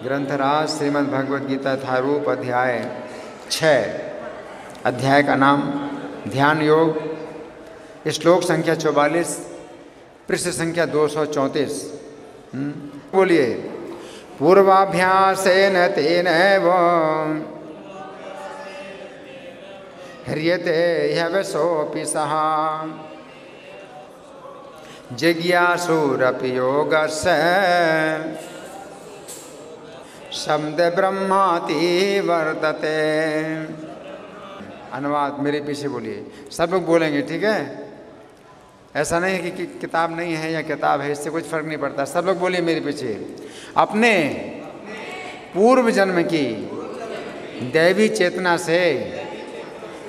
ग्रंथराज श्रीमद् भगवद गीता यथारूप अध्याय 6। अध्याय का नाम ध्यान योग। श्लोक संख्या 44, पृष्ठ संख्या 234। बोलिए। पूर्वाभ्यासेन तेनैव ह्रियते ह्यवसोऽपि सः जिज्ञासुरपि योगस्य शब्द ब्रह्माति वर्तते। अनुवाद मेरे पीछे बोलिए, सब लोग बोलेंगे, ठीक है? ऐसा नहीं है कि किताब नहीं है या किताब है, इससे कुछ फर्क नहीं पड़ता। सब लोग बोलिए मेरे पीछे। अपने पूर्व जन्म की दैवी चेतना से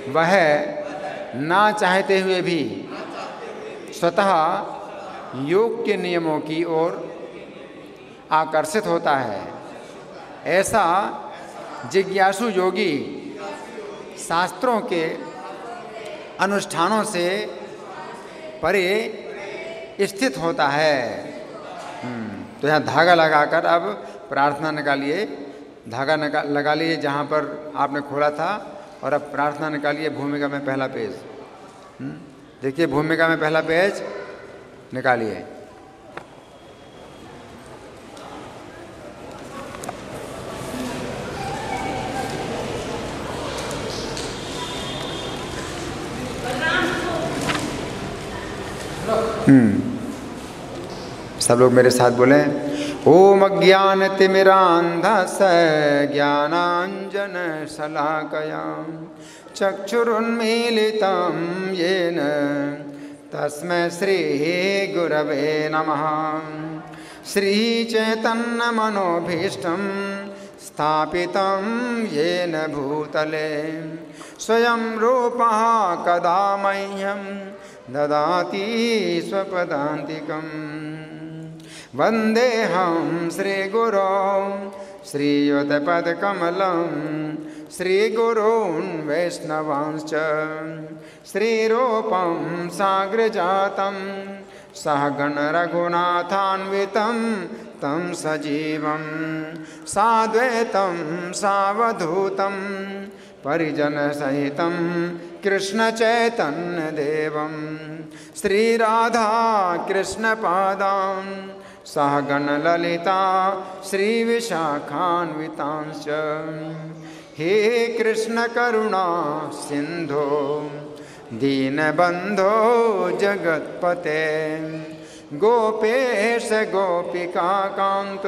वह ना चाहते हुए भी स्वतः योग के नियमों की ओर आकर्षित होता है। ऐसा जिज्ञासु योगी शास्त्रों के अनुष्ठानों से परे स्थित होता है। तो यहाँ धागा लगाकर अब प्रार्थना निकालिए। धागा लगा लीजिए जहाँ पर आपने खोला था, और अब प्रार्थना निकालिए। भूमिका में पहला पेज देखिए, भूमिका में पहला पेज निकालिए। सब लोग मेरे साथ बोले। ओम अज्ञानतिमिरान्धस्य ज्ञानाञ्जन शलाकया चक्षुरुन्मीलितं येन तस्मै श्री गुरवे नमः। श्रीचैतन्यमनोभीष्टं स्थापितं येन भूतले स्वयं रूपः कदा मह्यं ददाति स्वपदान्तिकम्। वन्देऽहं श्रीगुरो श्रीयुतपदकमलं श्रीगुरून् वैष्णवांश्च श्रीरूपं साग्रजातं सहगण रघुनाथान्वितं तं सजीवं साद्वैतं सावधूतं परिजनसहितं कृष्णचैतन्यदेवं श्रीराधा कृष्णपादान् सहगण ललिता श्रीविशाखान्वितांश्च। हे कृष्ण करुणा सिंधो दीनबंधो जगत्पते गोपेश गोपिका कांत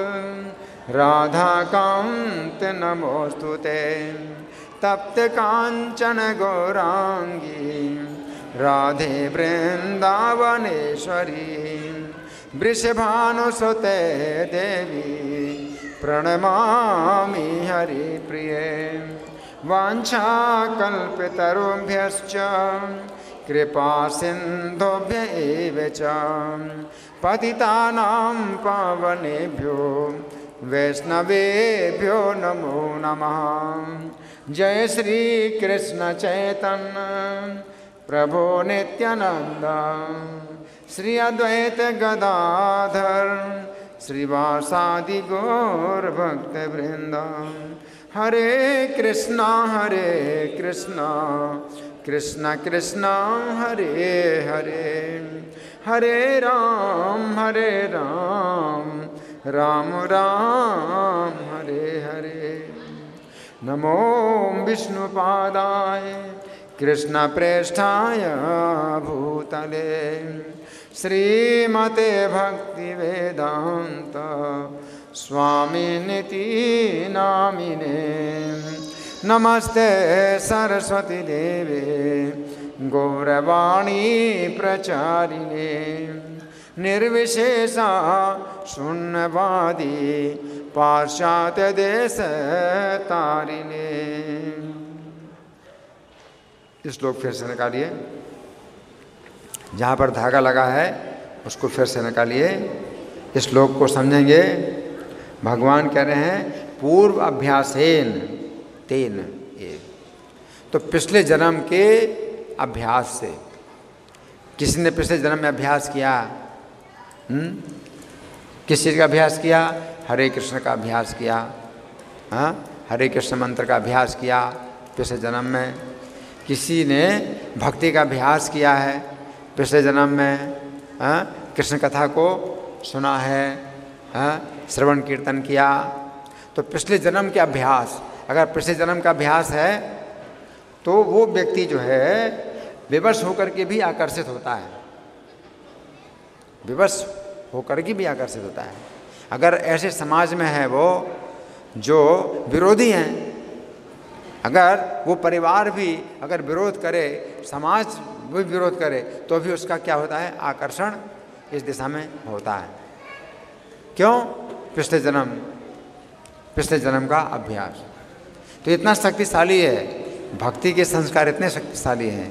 राधा कांत नमोस्तुते। तप्त कांचन गौरांगी राधे वृंदावनेश्वरी वृषभानुसुते देवी प्रणमामि हरिप्रिये। वाञ्छाकल्पतरुभ्यश्च कृपा सिन्धुभ्य एव च पतितानां पावनेभ्यो वैष्णवेभ्यो नमो नमः। जय श्री कृष्ण चैतन्य प्रभो नित्यानंद श्री अद्वैत गदाधर श्रीवासादि गौर भक्त वृंद। हरे कृष्णा कृष्ण कृष्ण हरे हरे, हरे राम राम राम हरे हरे। नमो विष्णुपादाय कृष्ण प्रेष्ठाय भूतले श्रीमते भक्ति वेदांत स्वामिनिति नामिने। नमस्ते सरस्वती देवे गौरवाणी प्रचारिणे निर्विशेषा शून्यवादी पाश्चात्य देश तारिणे। इस श्लोक फिर से निकालिए। जहाँ पर धागा लगा है उसको फिर से निकालिए। इस श्लोक को समझेंगे। भगवान कह रहे हैं पूर्व अभ्यासेन तेन, ये तो पिछले जन्म के अभ्यास से। किसी ने पिछले जन्म में अभ्यास किया, किस चीज़ का अभ्यास किया? हरे कृष्ण का अभ्यास किया। हाँ, हरे कृष्ण मंत्र का अभ्यास किया पिछले जन्म में। किसी ने भक्ति का अभ्यास किया है पिछले जन्म में। हाँ, कृष्ण कथा को सुना है, हाँ, श्रवण कीर्तन किया। तो पिछले जन्म के अभ्यास, अगर पिछले जन्म का अभ्यास है तो वो व्यक्ति जो है विवश होकर के भी आकर्षित होता है, विवश होकर के भी आकर्षित होता है। अगर ऐसे समाज में है वो जो विरोधी हैं, अगर वो परिवार भी अगर विरोध करे, समाज भी विरोध करे, तो भी उसका क्या होता है? आकर्षण इस दिशा में होता है। क्यों? पिछले जन्म का अभ्यास। तो इतना शक्तिशाली है, भक्ति के संस्कार इतने शक्तिशाली हैं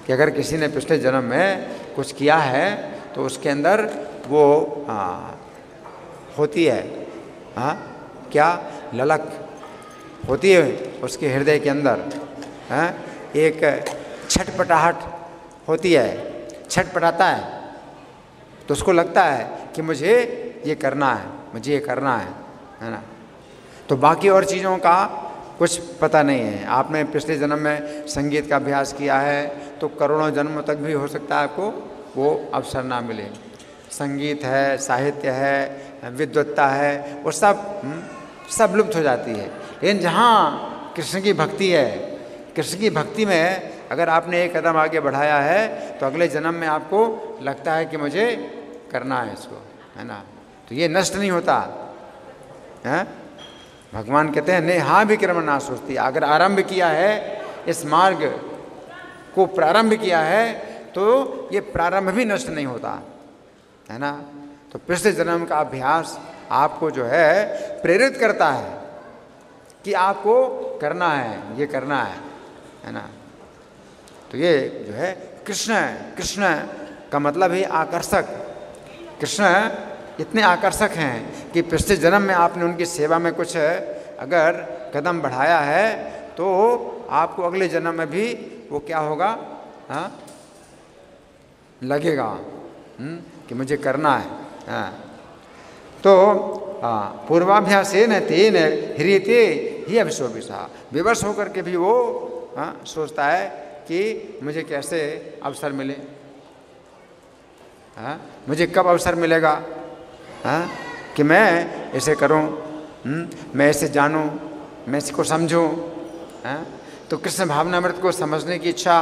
कि अगर किसी ने पिछले जन्म में कुछ किया है तो उसके अंदर वो होती है, हाँ, क्या ललक होती है उसके हृदय के अंदर, हाँ, एक छटपटाहट होती है, छटपटाता है। तो उसको लगता है कि मुझे ये करना है, मुझे ये करना है ना। तो बाकी और चीज़ों का कुछ पता नहीं है। आपने पिछले जन्म में संगीत का अभ्यास किया है तो करोड़ों जन्मों तक भी हो सकता है आपको वो अवसर ना मिले। संगीत है, साहित्य है, विद्वत्ता है, वो सब लुप्त हो जाती है। लेकिन जहाँ कृष्ण की भक्ति है, कृष्ण की भक्ति में अगर आपने एक कदम आगे बढ़ाया है तो अगले जन्म में आपको लगता है कि मुझे करना है इसको, है ना। तो ये नष्ट नहीं होता है। भगवान कहते हैं नेहा विक्रम ना सोचती। अगर आरंभ किया है, इस मार्ग को प्रारंभ किया है, तो ये प्रारंभ भी नष्ट नहीं होता, है ना। तो पिछले जन्म का अभ्यास आपको जो है प्रेरित करता है कि आपको करना है, ये करना है ना। तो ये जो है कृष्ण है। कृष्ण का मतलब ही आकर्षक। कृष्ण इतने आकर्षक हैं कि पिछले जन्म में आपने उनकी सेवा में कुछ अगर कदम बढ़ाया है तो आपको अगले जन्म में भी वो क्या होगा, हाँ, लगेगा कि मुझे करना है, हाँ। तो पूर्वाभ्यासेन तेन ह्रियते ही अभिशोभिषा। विवश होकर के भी वो सोचता है कि मुझे कैसे अवसर मिले, हाँ, मुझे कब अवसर मिलेगा, हाँ, कि मैं ऐसे करूं, मैं ऐसे जानूं, मैं इसको समझूं, हाँ। तो कृष्ण भावनामृत को समझने की इच्छा,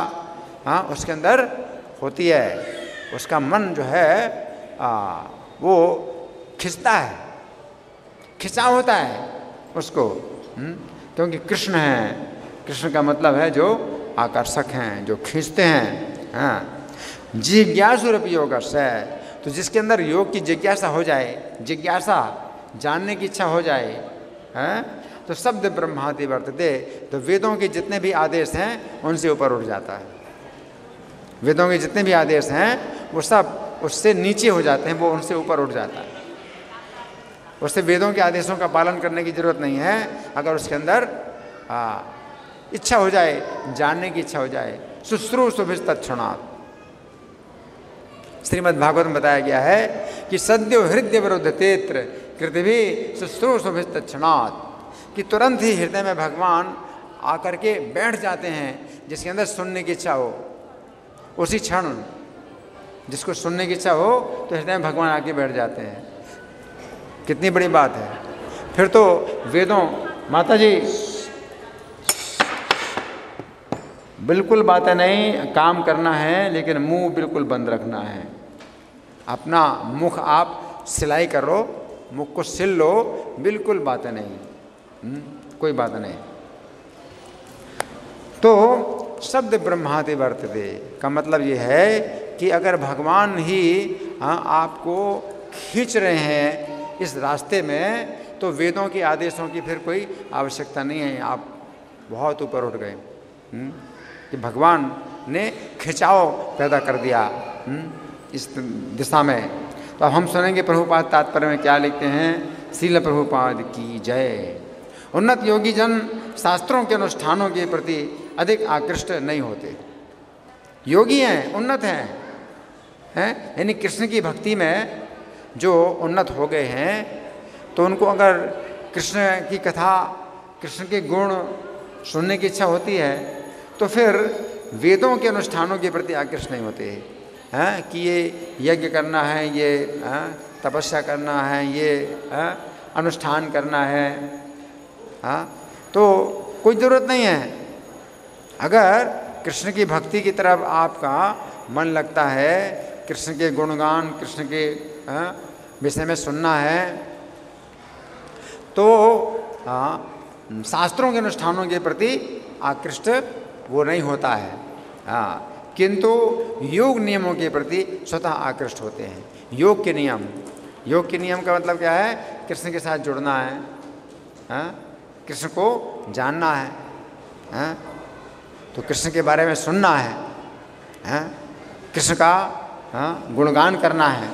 हाँ, उसके अंदर होती है। उसका मन जो है वो खिंचता है, खिंचाव होता है उसको, क्योंकि कृष्ण है। कृष्ण का मतलब है जो आकर्षक हैं, जो खींचते हैं, हाँ। जिज्ञासुरपि योगस्य, तो जिसके अंदर योग की जिज्ञासा हो जाए, जिज्ञासा जानने की इच्छा हो जाए, हैं, तो शब्द ब्रह्मादि वर्तते। तो वेदों के जितने भी आदेश हैं उनसे ऊपर उठ जाता है। वेदों के जितने भी आदेश हैं वो सब उससे नीचे हो जाते हैं, वो उनसे ऊपर उठ जाता है। उससे वेदों के आदेशों का पालन करने की जरूरत नहीं है। अगर उसके अंदर इच्छा हो जाए, जानने की इच्छा हो जाए। शुश्रूषुभिः तत्क्षणात्, श्रीमद् भागवत में बताया गया है कि सद्यो हृदय विरुद्धतेत्र कृतिभी शुश्रूषुभिः तत्क्षणात्, कि तुरंत ही हृदय में भगवान आकर के बैठ जाते हैं जिसके अंदर सुनने की इच्छा हो। उसी क्षण जिसको सुनने की इच्छा हो तो हृदय में भगवान आके बैठ जाते हैं। कितनी बड़ी बात है। फिर तो वेदों, माता जी बिल्कुल बातें नहीं, काम करना है लेकिन मुंह बिल्कुल बंद रखना है। अपना मुख आप सिलाई करो, मुख को सिल लो, बिल्कुल बातें नहीं, कोई बात नहीं। तो शब्द ब्रह्मादि वर्तते का मतलब ये है कि अगर भगवान ही आपको खींच रहे हैं इस रास्ते में तो वेदों के आदेशों की फिर कोई आवश्यकता नहीं है। आप बहुत ऊपर उठ गए कि भगवान ने खिंचाव पैदा कर दिया इस दिशा में। तो अब हम सुनेंगे प्रभुपाद तात्पर्य में क्या लिखते हैं। श्रील प्रभुपाद की जय। उन्नत योगी जन शास्त्रों के अनुष्ठानों के प्रति अधिक आकृष्ट नहीं होते। योगी हैं, उन्नत हैं, यानी कृष्ण की भक्ति में जो उन्नत हो गए हैं तो उनको अगर कृष्ण की कथा, कृष्ण के गुण सुनने की इच्छा होती है तो फिर वेदों के अनुष्ठानों के प्रति आकृष्ट नहीं होते हैं कि ये यज्ञ करना है, ये तपस्या करना है, ये अनुष्ठान करना है, तो कोई ज़रूरत नहीं है। अगर कृष्ण की भक्ति की तरफ आपका मन लगता है, कृष्ण के गुणगान, कृष्ण के विषय में सुनना है, तो शास्त्रों के अनुष्ठानों के प्रति आकृष्ट वो नहीं होता है, किंतु योग नियमों के प्रति स्वतः आकृष्ट होते हैं। योग के नियम का मतलब क्या है? कृष्ण के साथ जुड़ना है, कृष्ण को जानना है, तो कृष्ण के बारे में सुनना है, कृष्ण का गुणगान करना है,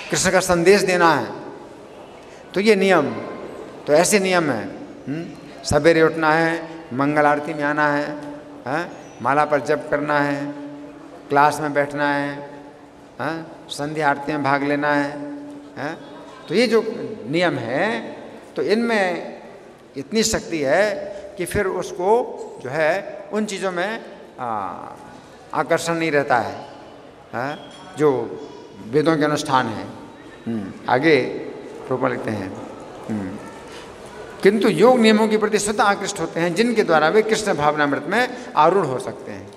कृष्ण का संदेश देना है। तो ये नियम, तो ऐसे नियम हैं। सवेरे उठना है, मंगल आरती में आना है, माला पर जप करना है, क्लास में बैठना है, संध्या आरती में भाग लेना है। तो ये जो नियम है, तो इनमें इतनी शक्ति है कि फिर उसको जो है उन चीज़ों में आकर्षण नहीं रहता है, जो वेदों के अनुष्ठान है। आगे प्रोपर लिखते हैं, किंतु योग नियमों के प्रति स्वतः आकृष्ट होते हैं, जिनके द्वारा वे कृष्ण भावनामृत में आरूढ़ हो सकते हैं।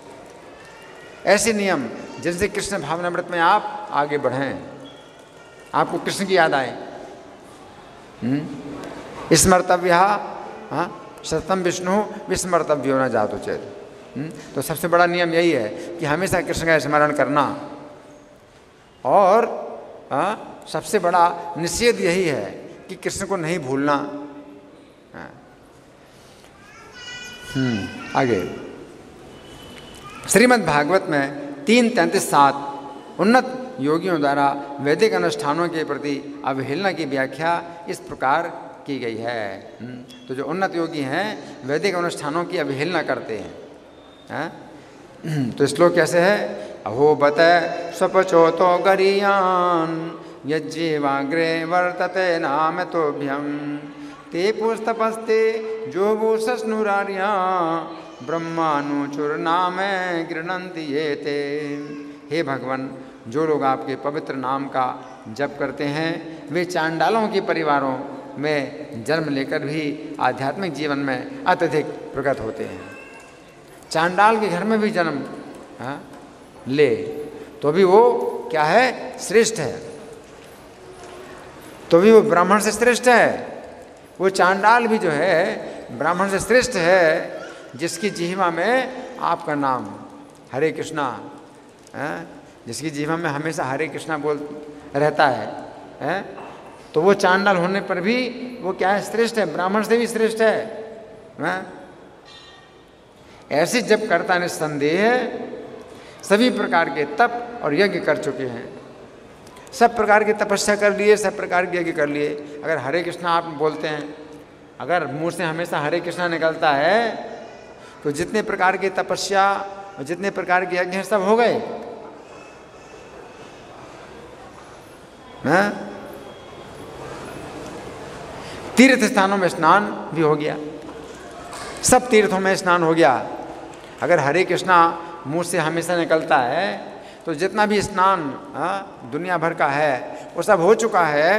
ऐसे नियम जिनसे कृष्ण भावनामृत में आप आगे बढ़ें, आपको कृष्ण की याद आए। स्मर्तव्य सततम विष्णु विस्मर्तव्यो न जातु चेत। तो सबसे बड़ा नियम यही है कि हमेशा कृष्ण का स्मरण करना, और सबसे बड़ा निषेध यही है कि कृष्ण को नहीं भूलना। आगे श्रीमद् भागवत में 3:33-7 उन्नत योगियों द्वारा वैदिक अनुष्ठानों के प्रति अवहेलना की व्याख्या इस प्रकार की गई है। तो जो उन्नत योगी हैं वैदिक अनुष्ठानों की अवहेलना करते हैं। तो श्लोक कैसे है? अहो बत स्वपचोतो गरीयान यज्जीवाग्रे वर्तते नाम तोभ्यम ते पुस्तपस्ते जो वो सस्नुरार्या ब्रह्मानुचुर नाम गृणंति ये ते। हे भगवान, जो लोग आपके पवित्र नाम का जप करते हैं वे चांडालों के परिवारों में जन्म लेकर भी आध्यात्मिक जीवन में अत्यधिक प्रगत होते हैं। चांडाल के घर में भी जन्म ले तो भी वो क्या है? श्रेष्ठ है। तो भी वो ब्राह्मण से श्रेष्ठ है। वो चांडाल भी जो है ब्राह्मण से श्रेष्ठ है, जिसकी जिह्वा में आपका नाम हरे कृष्णा, जिसकी जिह्वा में हमेशा हरे कृष्णा बोल रहता है, तो वो चांडाल होने पर भी वो क्या है? श्रेष्ठ है, ब्राह्मण से भी श्रेष्ठ है। ऐसे जब करता निस्संदेह सभी प्रकार के तप और यज्ञ कर चुके हैं, सब प्रकार की तपस्या कर लिए, सब प्रकार के यज्ञ कर लिए। अगर हरे कृष्णा आप बोलते हैं, अगर मुंह से हमेशा हरे कृष्णा निकलता है, तो जितने प्रकार की तपस्या और जितने प्रकार के यज्ञ हैं सब हो गए। तीर्थ स्थानों में स्नान भी हो गया, सब तीर्थों में स्नान हो गया। अगर हरे कृष्णा मुंह से हमेशा निकलता है तो जितना भी स्नान दुनिया भर का है वो सब हो चुका है।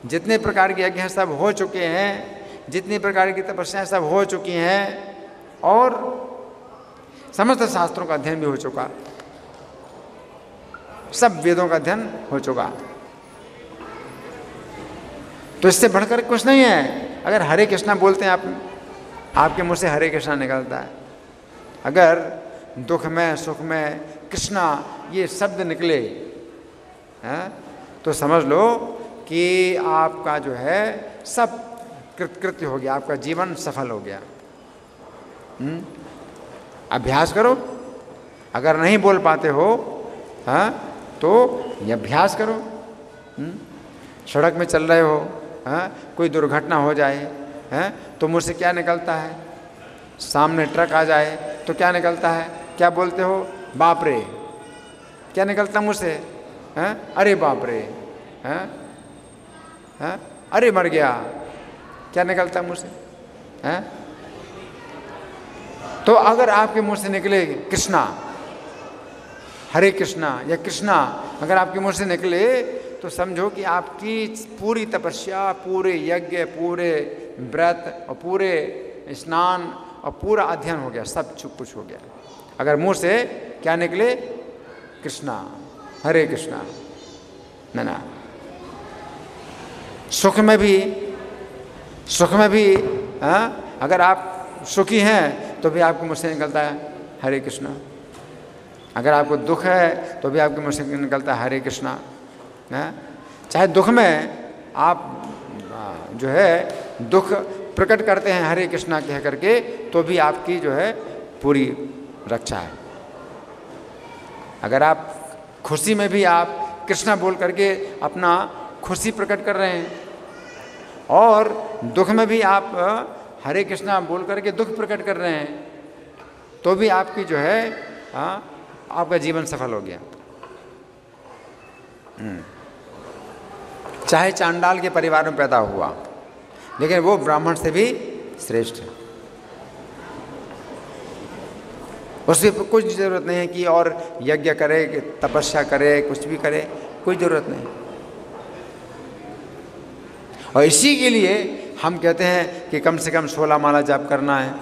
जितने प्रकार के यज्ञ हैं सब हो चुके हैं, जितनी प्रकार की तपस्याएं सब हो चुकी हैं, और समस्त शास्त्रों का अध्ययन भी हो चुका, सब वेदों का अध्ययन हो चुका। तो इससे बढ़कर कुछ नहीं है। अगर हरे कृष्णा बोलते हैं, आपके मुंह से हरे कृष्णा निकलता है, अगर दुख में सुख में कृष्णा ये शब्द निकले तो समझ लो कि आपका जो है सब कृत्य हो गया, आपका जीवन सफल हो गया। अभ्यास करो। अगर नहीं बोल पाते हो तो ये अभ्यास करो। सड़क में चल रहे हो, कोई दुर्घटना हो जाए तो मुझ से क्या निकलता है? सामने ट्रक आ जाए तो क्या निकलता है? क्या बोलते हो? बाप रे। क्या निकलता मुझसे? हैं, अरे बाप रे, हैं, हैं, अरे मर गया, क्या निकलता है मुंह से? हैं? तो अगर आपके मुंह से निकले कृष्णा, हरे कृष्णा या कृष्णा अगर आपके मुंह से निकले, तो समझो कि आपकी पूरी तपस्या, पूरे यज्ञ, पूरे व्रत और पूरे स्नान और पूरा अध्ययन हो गया, सब कुछ हो गया। अगर मुंह से क्या निकले? कृष्णा, हरे कृष्णा। ना सुख में भी अगर आप सुखी हैं तो भी आपके मुंह से निकलता है हरे कृष्णा। अगर आपको दुख है तो भी आपके मुंह से निकलता है हरे कृष्णा। चाहे दुख में आप जो है दुख प्रकट करते हैं हरे कृष्णा कह करके, तो भी आपकी जो है पूरी रक्षा है। अगर आप खुशी में भी आप कृष्णा बोल करके अपना खुशी प्रकट कर रहे हैं, और दुख में भी आप हरे कृष्णा बोल करके दुख प्रकट कर रहे हैं, तो भी आपकी जो है आपका जीवन सफल हो गया। चाहे चांडाल के परिवार में पैदा हुआ, लेकिन वो ब्राह्मण से भी श्रेष्ठ है। उससे कुछ ज़रूरत नहीं है कि और यज्ञ करे, तपस्या करे, कुछ भी करे, कोई ज़रूरत नहीं। और इसी के लिए हम कहते हैं कि कम से कम 16 माला जाप करना है।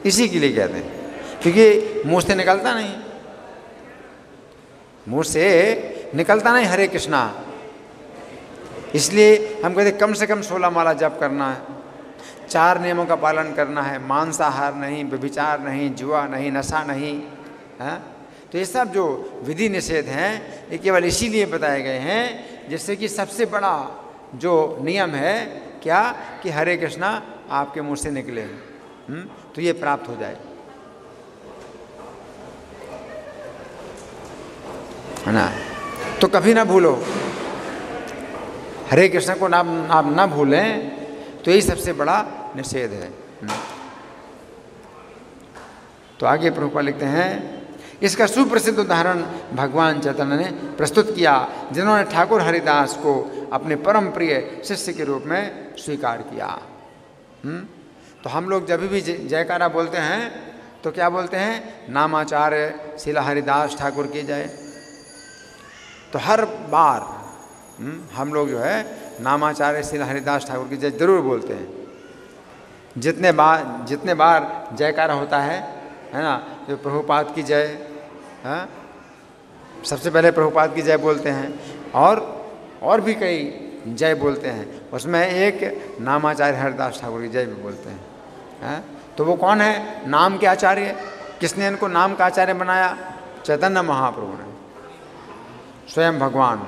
इसी के लिए कहते हैं, क्योंकि मुंह से निकलता नहीं, मुंह से निकलता नहीं हरे कृष्णा। इसलिए हम कहते हैं कम से कम 16 माला जाप करना है, 4 नियमों का पालन करना है, मांसाहार नहीं, व्यभिचार नहीं, जुआ नहीं, नशा नहीं। हाँ, तो ये सब जो विधि निषेध हैं ये केवल इसीलिए बताए गए हैं जिससे कि सबसे बड़ा जो नियम है क्या, कि हरे कृष्णा आपके मुंह से निकले, तो ये प्राप्त हो जाए, है ना। तो कभी ना भूलो, हरे कृष्ण को आप ना भूलें, तो यही सबसे बड़ा निषेध है। तो आगे प्रभुपाद लिखते हैं, इसका सुप्रसिद्ध उदाहरण भगवान चैतन्य ने प्रस्तुत किया, जिन्होंने ठाकुर हरिदास को अपने परम प्रिय शिष्य के रूप में स्वीकार किया। तो हम लोग जब भी जयकारा बोलते हैं तो क्या बोलते हैं? नामाचार्य शिला हरिदास ठाकुर की जय। तो हर बार हम लोग जो है नामाचार्य शिला हरिदास ठाकुर की जय जरूर बोलते हैं। जितने बार जयकारा होता है ना, तो प्रभुपाद की जय, हाँ, सबसे पहले प्रभुपाद की जय बोलते हैं, और भी कई जय बोलते हैं। उसमें एक नामाचार्य हरिदास ठाकुर की जय भी बोलते हैं। हाँ, तो वो कौन है? नाम के आचार्य। किसने इनको नाम का आचार्य बनाया? चैतन्य महाप्रभु ने, स्वयं भगवान।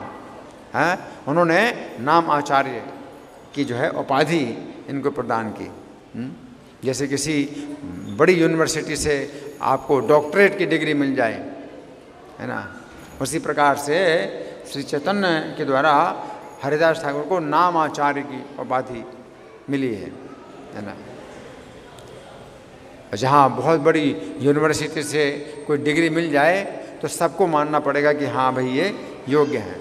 हैं, उन्होंने नाम आचार्य की जो है उपाधि इनको प्रदान की। जैसे किसी बड़ी यूनिवर्सिटी से आपको डॉक्टरेट की डिग्री मिल जाए, है ना, उसी प्रकार से श्री चैतन्य के द्वारा हरिदास ठाकुर को नाम आचार्य की उपाधि मिली है ना। जहाँ बहुत बड़ी यूनिवर्सिटी से कोई डिग्री मिल जाए तो सबको मानना पड़ेगा कि हाँ भाई ये योग्य हैं,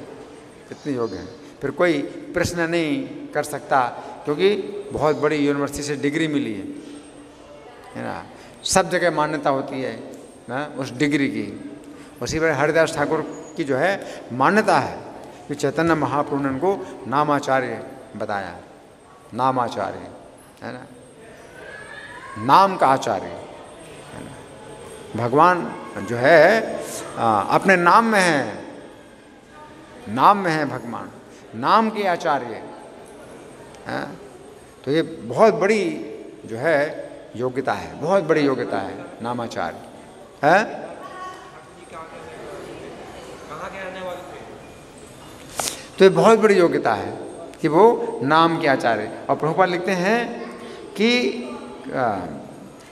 इतने योग्य हैं, फिर कोई प्रश्न नहीं कर सकता, क्योंकि बहुत बड़ी यूनिवर्सिटी से डिग्री मिली है ना। सब जगह मान्यता होती है ना उस डिग्री की। उसी प्रकार हरिदास ठाकुर की जो है मान्यता है कि चैतन्य महाप्रभु ने उनको नामाचार्य बताया, नामाचार्य, है ना, नाम का आचार्य, है ना। भगवान जो है अपने नाम में है, नाम में है भगवान, नाम के आचार्य हैं। तो ये बहुत बड़ी जो है योग्यता है, बहुत बड़ी योग्यता है नामाचार्य है। तो ये बहुत बड़ी योग्यता है कि वो नाम के आचार्य। और प्रभुपाद लिखते हैं कि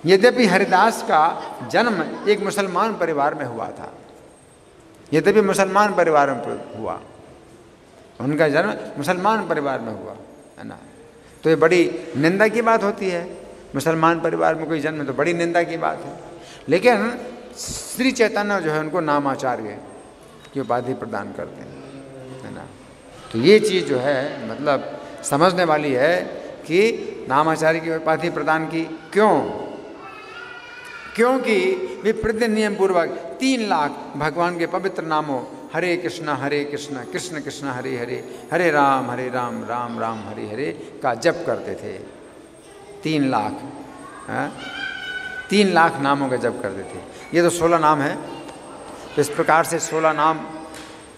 यद्यपि हरिदास का जन्म एक मुसलमान परिवार में हुआ था, यद्यपि मुसलमान परिवार में हुआ, उनका जन्म मुसलमान परिवार में हुआ, है ना। तो ये बड़ी निंदा की बात होती है, मुसलमान परिवार में कोई जन्म तो बड़ी निंदा की बात है। लेकिन श्री चैतन्य जो है उनको नामाचार्य की उपाधि प्रदान करते हैं, है ना। तो ये चीज़ जो है मतलब समझने वाली है कि नामाचार्य की उपाधि प्रदान की क्यों? क्योंकि वे प्रतिदिन नियम पूर्वक 3 लाख भगवान के पवित्र नामों हरे कृष्ण कृष्ण कृष्ण हरे हरे, हरे राम राम राम हरे हरे का जप करते थे। 3 लाख, 3 लाख नामों का जप करते थे। ये तो 16 नाम है। तो इस प्रकार से 16 नाम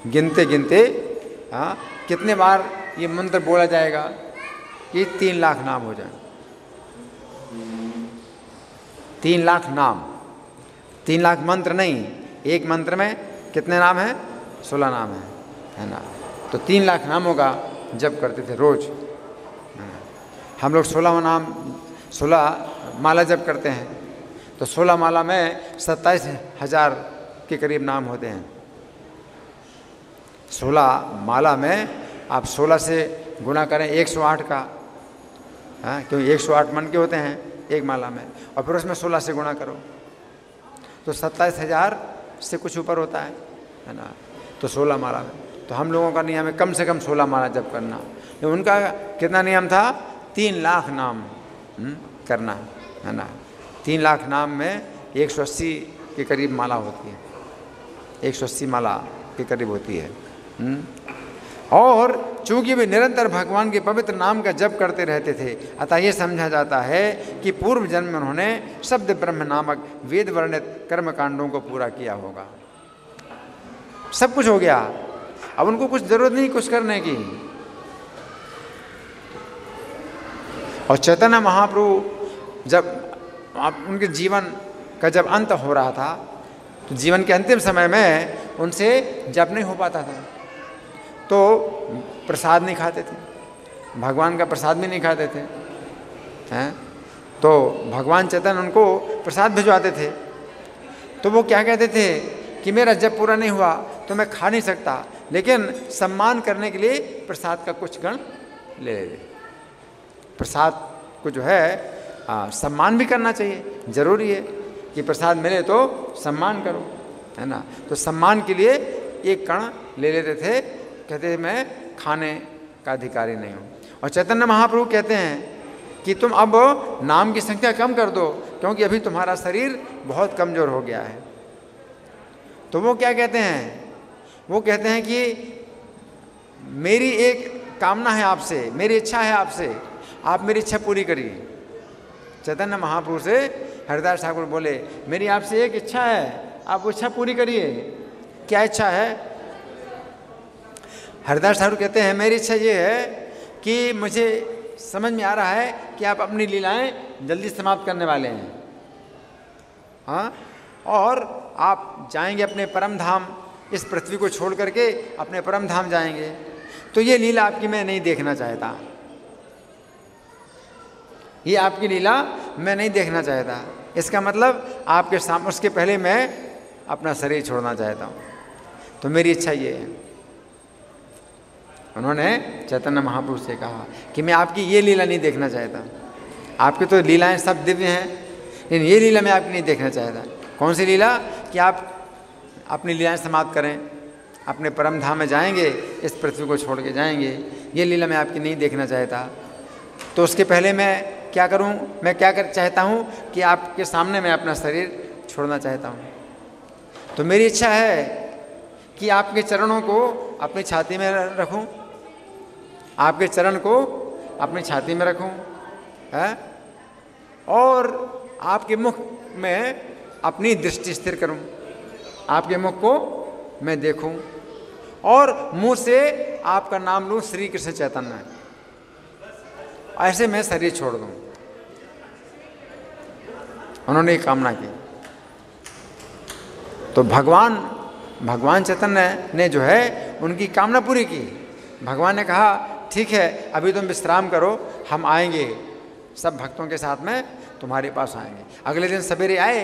गिनते गिनते कितने बार ये मंत्र बोला जाएगा कि 3 लाख नाम हो जाए। 3 लाख नाम, 3 लाख मंत्र नहीं, एक मंत्र में कितने नाम हैं? 16 नाम है ना। तो 3 लाख नामों का जप करते थे रोज। हम लोग 16 माला जप करते हैं, तो 16 माला में 27,000 के करीब नाम होते हैं। 16 माला में आप 16 से गुणा करें 108 का, क्योंकि 108 मन के होते हैं एक माला में, और फिर उसमें 16 से गुणा करो तो 27,000 से कुछ ऊपर होता है ना। तो 16 माला में, तो हम लोगों का नियम है कम से कम 16 माला जप करना। तो उनका कितना नियम था? 3 लाख नाम करना, है ना। 3 लाख नाम में 180 के करीब माला होती है, 180 माला के करीब होती है। और चूंकि वे निरंतर भगवान के पवित्र नाम का जप करते रहते थे, अतः ये समझा जाता है कि पूर्व जन्म में उन्होंने शब्द ब्रह्म नामक वेद वर्णित कर्म कांडों को पूरा किया होगा। सब कुछ हो गया, अब उनको कुछ जरूरत नहीं कुछ करने की। और चैतन्य महाप्रभु जब उनके जीवन का जब अंत हो रहा था, तो जीवन के अंतिम समय में उनसे जप नहीं हो पाता था, तो प्रसाद नहीं खाते थे, भगवान का प्रसाद भी नहीं खाते थे, हैं। तो भगवान चैतन्य उनको प्रसाद भिजवाते थे, तो वो क्या कहते थे कि मेरा जप पूरा नहीं हुआ तो मैं खा नहीं सकता, लेकिन सम्मान करने के लिए प्रसाद का कुछ गण ले लेते। प्रसाद को जो है सम्मान भी करना चाहिए, ज़रूरी है कि प्रसाद मिले तो सम्मान करो, है ना। तो सम्मान के लिए एक कण ले लेते थे, कहते थे मैं खाने का अधिकारी नहीं हूँ। और चैतन्य महाप्रभु कहते हैं कि तुम अब नाम की संख्या कम कर दो, क्योंकि अभी तुम्हारा शरीर बहुत कमज़ोर हो गया है। तो वो क्या कहते हैं? वो कहते हैं कि मेरी एक कामना है आपसे, मेरी इच्छा है आपसे, आप मेरी इच्छा पूरी करिए। चैतन्य महाप्रभु से हरिदास ठाकुर बोले मेरी आपसे एक इच्छा है, आप वो इच्छा पूरी करिए। क्या इच्छा है? हरिदास ठाकुर कहते हैं मेरी इच्छा ये है कि मुझे समझ में आ रहा है कि आप अपनी लीलाएं जल्दी समाप्त करने वाले हैं, हाँ, और आप जाएंगे अपने परम धाम, इस पृथ्वी को छोड़ करके अपने परम धाम जाएंगे। तो ये लीला आपकी मैं नहीं देखना चाहता, ये आपकी लीला मैं नहीं देखना चाहता। इसका मतलब आपके सामने, उसके पहले मैं अपना शरीर छोड़ना चाहता हूँ। तो मेरी इच्छा ये है। उन्होंने चैतन्य महाप्रभु से कहा कि मैं आपकी ये लीला नहीं देखना चाहता, आपकी तो लीलाएं सब दिव्य हैं, लेकिन ये लीला मैं आपकी नहीं देखना चाहता। कौन सी लीला? कि आप अपनी लीलाएं समाप्त करें, अपने परम धाम में जाएंगे, इस पृथ्वी को छोड़ के जाएंगे, ये लीला मैं आपकी नहीं देखना चाहता। तो उसके पहले मैं क्या करूं? मैं क्या चाहता हूं कि आपके सामने मैं अपना शरीर छोड़ना चाहता हूं। तो मेरी इच्छा है कि आपके चरणों को अपनी छाती में रखूं, आपके चरण को अपनी छाती में रखूं, है, और आपके मुख में अपनी दृष्टि स्थिर करूं, आपके मुख को मैं देखूं, और मुंह से आपका नाम लूं श्री कृष्ण चैतन्य, ऐसे मैं शरीर छोड़ दूं। उन्होंने एक कामना की। तो भगवान चैतन्य ने जो है उनकी कामना पूरी की। भगवान ने कहा ठीक है, अभी तुम विश्राम करो, हम आएंगे सब भक्तों के साथ में तुम्हारे पास आएंगे। अगले दिन सवेरे आए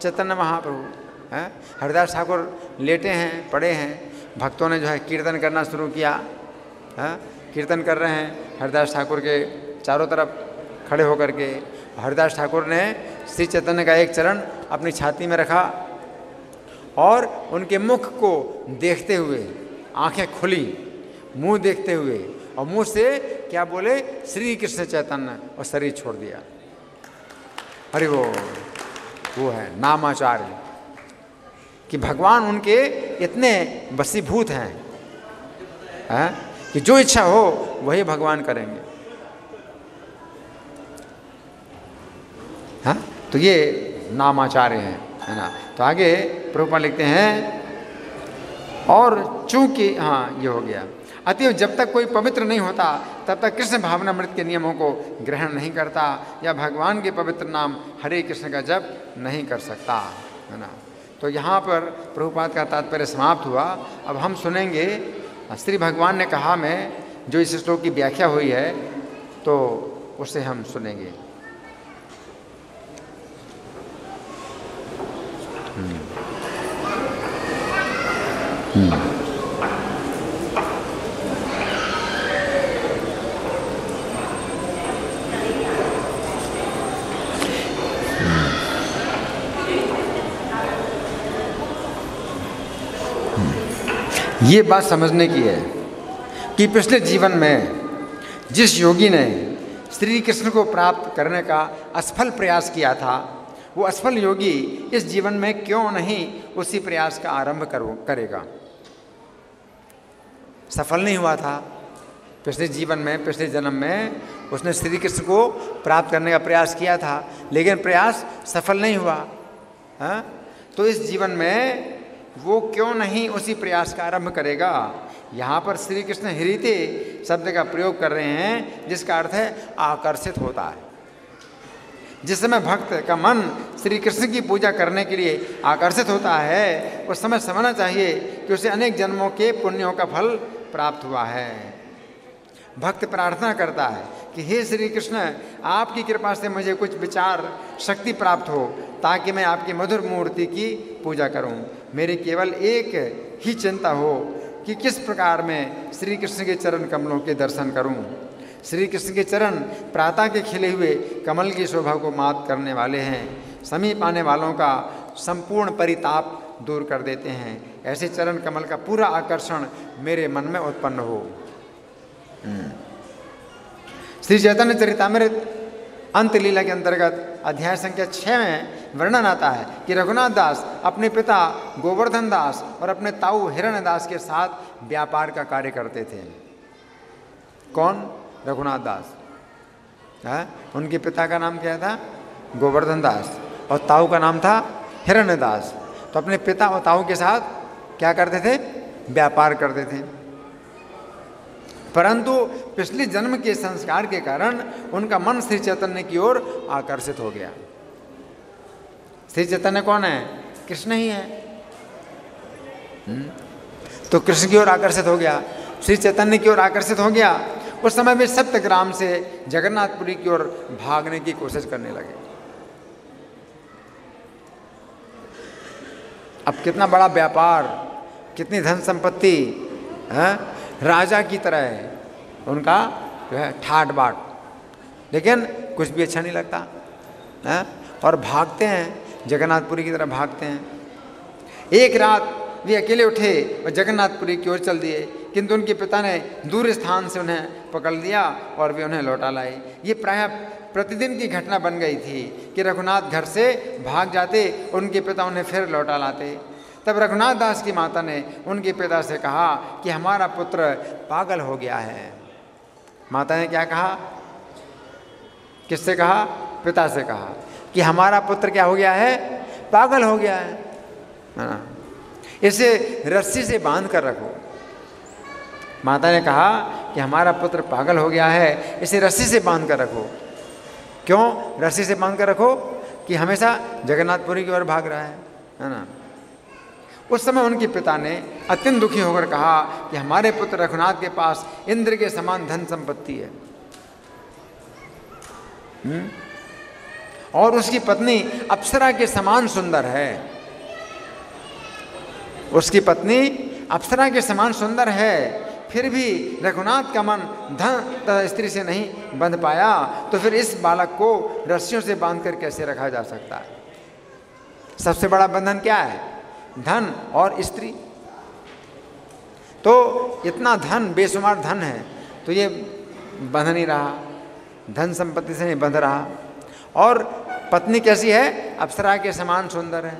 चैतन्य महाप्रभु, हैं, हरिदास ठाकुर लेटे हैं, पड़े हैं, भक्तों ने जो है कीर्तन करना शुरू किया, हैं, कीर्तन कर रहे हैं हरिदास ठाकुर के चारों तरफ खड़े होकर के। हरिदास ठाकुर ने श्री चैतन्य का एक चरण अपनी छाती में रखा और उनके मुख को देखते हुए, आंखें खुली, मुंह देखते हुए, और मुंह से क्या बोले, श्री कृष्ण चैतन्य, और शरीर छोड़ दिया। अरे वो है नामाचार्य, कि भगवान उनके इतने वशीभूत हैं कि जो इच्छा हो वही भगवान करेंगे। हाँ, तो ये नामाचार्य हैं, है ना। तो आगे प्रभुपाद लिखते हैं, और चूंकि, हाँ ये हो गया, अतएव जब तक कोई पवित्र नहीं होता तब तक कृष्ण भावनामृत के नियमों को ग्रहण नहीं करता, या भगवान के पवित्र नाम हरे कृष्ण का जप नहीं कर सकता, है ना। तो यहाँ पर प्रभुपाद का तात्पर्य समाप्त हुआ। अब हम सुनेंगे श्री भगवान ने कहा में जो इस श्लोक की व्याख्या हुई है, तो उसे हम सुनेंगे। ये बात समझने की है कि पिछले जीवन में जिस योगी ने श्री कृष्ण को प्राप्त करने का असफल प्रयास किया था, वो असफल योगी इस जीवन में क्यों नहीं उसी प्रयास का आरंभ करेगा। सफल नहीं हुआ था पिछले जीवन में, पिछले जन्म में उसने श्री कृष्ण को प्राप्त करने का प्रयास किया था, लेकिन प्रयास सफल नहीं हुआ। तो इस जीवन में वो क्यों नहीं उसी प्रयास का आरंभ करेगा। यहाँ पर श्री कृष्ण हृते शब्द का प्रयोग कर रहे हैं, जिसका अर्थ है आकर्षित होता है। जिस समय भक्त का मन श्री कृष्ण की पूजा करने के लिए आकर्षित होता है, उस समय समझना चाहिए कि उसे अनेक जन्मों के पुण्यों का फल प्राप्त हुआ है। भक्त प्रार्थना करता है कि हे श्री कृष्ण, आपकी कृपा से मुझे कुछ विचार शक्ति प्राप्त हो, ताकि मैं आपकी मधुर मूर्ति की पूजा करूं। मेरी केवल एक ही चिंता हो कि किस प्रकार मैं श्री कृष्ण के चरण कमलों के दर्शन करूं। श्री कृष्ण के चरण प्रातः के खिले हुए कमल की शोभा को मात करने वाले हैं, समीप आने वालों का संपूर्ण परिताप दूर कर देते हैं। ऐसे चरण कमल का पूरा आकर्षण मेरे मन में उत्पन्न हो। श्री चैतन्य चरितामृत अंत लीला के अंतर्गत अध्याय संख्या 6 में वर्णन आता है कि रघुनाथ दास अपने पिता गोवर्धन दास और अपने ताऊ हिरण्य दास के साथ व्यापार का कार्य करते थे। कौन? रघुनाथ दास। उनके पिता का नाम क्या था? गोवर्धन दास, और ताऊ का नाम था हिरण्य दास। तो अपने पिता और ताऊ के साथ क्या करते थे? व्यापार करते थे। परंतु पिछले जन्म के संस्कार के कारण उनका मन श्री चैतन्य की ओर आकर्षित हो गया। श्री चैतन्य कौन है? कृष्ण ही है। तो कृष्ण की ओर आकर्षित हो गया, श्री चैतन्य की ओर आकर्षित हो गया। उस समय वे सप्तग्राम से जगन्नाथपुरी की ओर भागने की कोशिश करने लगे। अब कितना बड़ा व्यापार, कितनी धन संपत्ति, राजा की तरह है उनका जो है ठाट बाट, लेकिन कुछ भी अच्छा नहीं लगता है। और भागते हैं, जगन्नाथपुरी की तरफ भागते हैं। एक रात वे अकेले उठे और जगन्नाथपुरी की ओर चल दिए, किंतु उनके पिता ने दूर स्थान से उन्हें पकड़ लिया और वे उन्हें लौटा लाए। ये प्रायः प्रतिदिन की घटना बन गई थी कि रघुनाथ घर से भाग जाते, उनके पिता उन्हें फिर लौटा लाते। तब रघुनाथ दास की माता ने उनके पिता से कहा कि हमारा पुत्र पागल हो गया है। माता ने क्या कहा? किससे कहा? पिता से कहा कि हमारा पुत्र क्या हो गया है? पागल हो गया है ना, इसे रस्सी से बांध कर रखो। माता ने कहा कि हमारा पुत्र पागल हो गया है, इसे रस्सी से बांध कर रखो। क्यों रस्सी से बांध कर रखो? कि हमेशा जगन्नाथपुरी की ओर भाग रहा है ना। उस समय उनके पिता ने अत्यंत दुखी होकर कहा कि हमारे पुत्र रघुनाथ के पास इंद्र के समान धन संपत्ति है, और उसकी पत्नी अप्सरा के समान सुंदर है। उसकी पत्नी अप्सरा के समान सुंदर है, फिर भी रघुनाथ का मन धन तथा स्त्री से नहीं बंध पाया, तो फिर इस बालक को रस्सियों से बांधकर कैसे रखा जा सकता है? सबसे बड़ा बंधन क्या है? धन और स्त्री। तो इतना धन, बेशुमार धन है, तो ये बंध नहीं रहा, धन संपत्ति से नहीं बंध रहा। और पत्नी कैसी है? अप्सरा के समान सुंदर है,